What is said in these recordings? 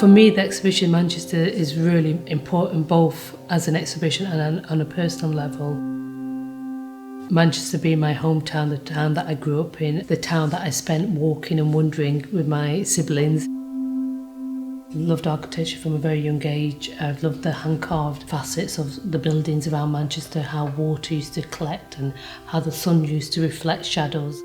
For me, the exhibition in Manchester is really important, both as an exhibition and on a personal level. Manchester being my hometown, the town that I grew up in, the town that I spent walking and wandering with my siblings. I loved architecture from a very young age. I've loved the hand-carved facets of the buildings around Manchester, how water used to collect and how the sun used to reflect shadows.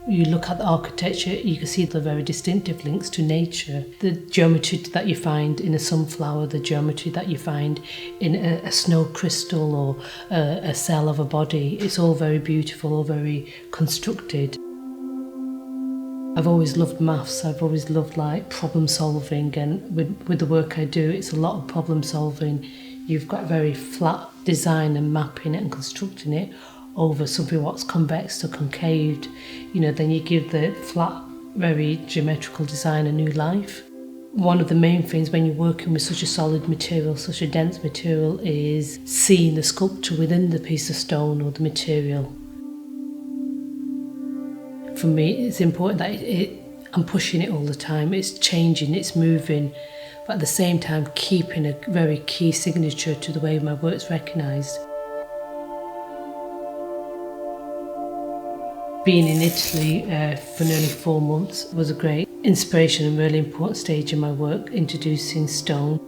You look at the architecture, you can see the very distinctive links to nature. The geometry that you find in a sunflower, the geometry that you find in a snow crystal or a cell of a body, it's all very beautiful, all very constructed. I've always loved maths, I've always loved problem solving, and with the work I do, it's a lot of problem solving. You've got very flat design and mapping it and constructing it over something what's convex or concaved, then you give the flat, very geometrical design a new life. One of the main things when you're working with such a solid material, such a dense material, is seeing the sculpture within the piece of stone or the material. For me, it's important that I'm pushing it all the time. It's changing, it's moving, but at the same time keeping a very key signature to the way my work's recognised. Being in Italy for nearly 4 months was a great inspiration and really important stage in my work, introducing stone.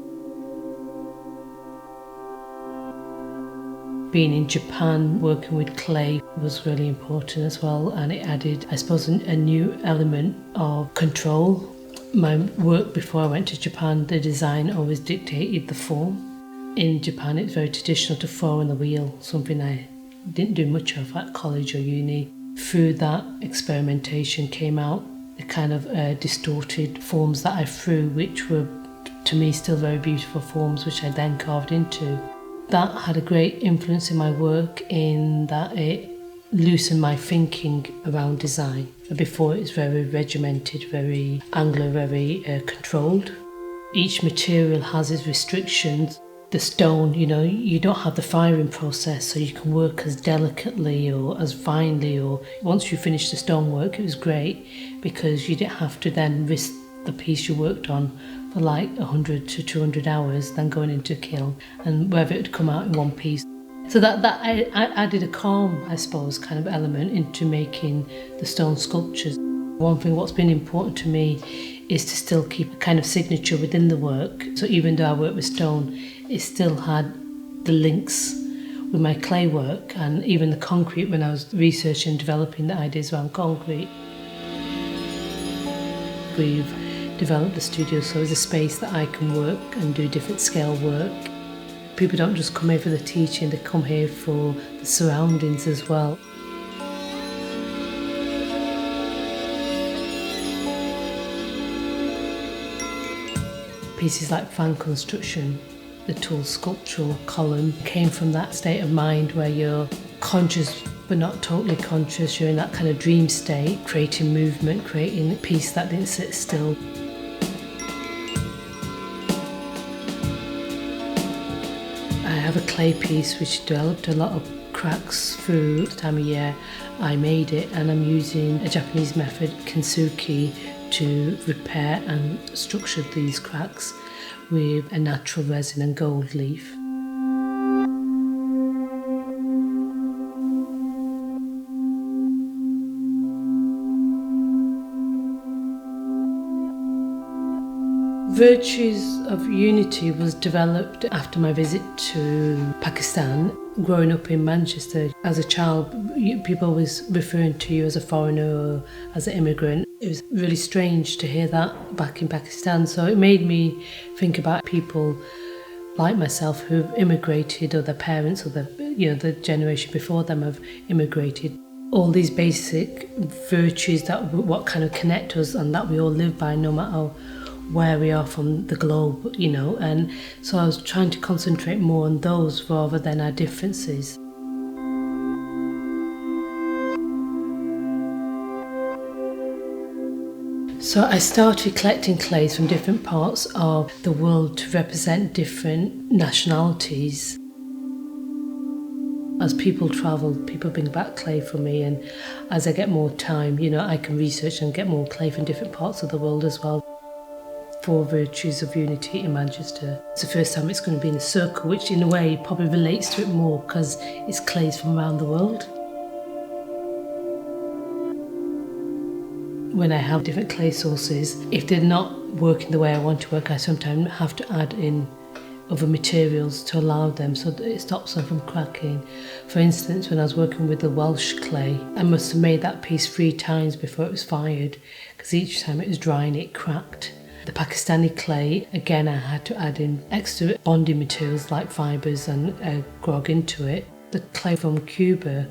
Being in Japan, working with clay was really important as well, and it added, I suppose, a new element of control. My work before I went to Japan, the design always dictated the form. In Japan, it's very traditional to throw on the wheel, something I didn't do much of at college or uni. Through that experimentation came out the kind of distorted forms that I threw, which were, to me, still very beautiful forms, which I then carved into. That had a great influence in my work in that it loosened my thinking around design. Before, it was very regimented, very angular, very controlled. Each material has its restrictions. The stone, you don't have the firing process, so you can work as delicately or as finely, or once you finish the stonework, it was great because you didn't have to then risk the piece you worked on for 100 to 200 hours, then going into a kiln and whether it would come out in one piece. So that I added a calm, I suppose, kind of element into making the stone sculptures. One thing what's been important to me is to still keep a kind of signature within the work. So even though I work with stone, it still had the links with my clay work and even the concrete when I was researching and developing the ideas around concrete. We've developed the studio so it's a space that I can work and do different scale work. People don't just come here for the teaching, they come here for the surroundings as well. Pieces like fan construction, the tool sculptural column, came from that state of mind where you're conscious but not totally conscious. You're in that kind of dream state, creating movement, creating a piece that didn't sit still. I have a clay piece which developed a lot of cracks through the time of year I made it, and I'm using a Japanese method, Kintsugi, to repair and structure these cracks with a natural resin and gold leaf. Virtues of Unity was developed after my visit to Pakistan. Growing up in Manchester as a child, people always referring to you as a foreigner or as an immigrant. It was really strange to hear that back in Pakistan, so it made me think about people like myself who've immigrated, or their parents or the generation before them have immigrated. All these basic virtues that what kind of connect us and that we all live by no matter where we are from the globe, and so I was trying to concentrate more on those rather than our differences. So I started collecting clays from different parts of the world to represent different nationalities. As people travel, people bring back clay for me, and as I get more time, I can research and get more clay from different parts of the world as well. four virtues of unity in Manchester. It's the first time it's going to be in a circle, which in a way probably relates to it more because it's clays from around the world. When I have different clay sources, if they're not working the way I want to work, I sometimes have to add in other materials to allow them so that it stops them from cracking. For instance, when I was working with the Welsh clay, I must have made that piece 3 times before it was fired because each time it was drying it cracked. The Pakistani clay, again, I had to add in extra bonding materials like fibres and grog into it. The clay from Cuba,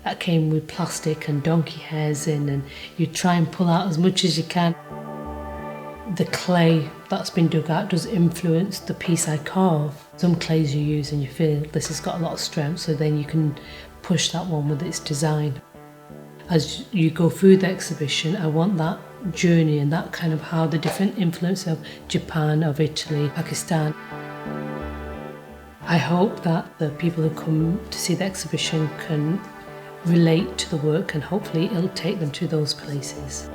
that came with plastic and donkey hairs in, and you try and pull out as much as you can. The clay that's been dug out does influence the piece I carve. Some clays you use and you feel this has got a lot of strength, so then you can push that one with its design. As you go through the exhibition, I want that journey and that kind of how the different influence of Japan, of Italy, Pakistan. I hope that the people who come to see the exhibition can relate to the work and hopefully it'll take them to those places.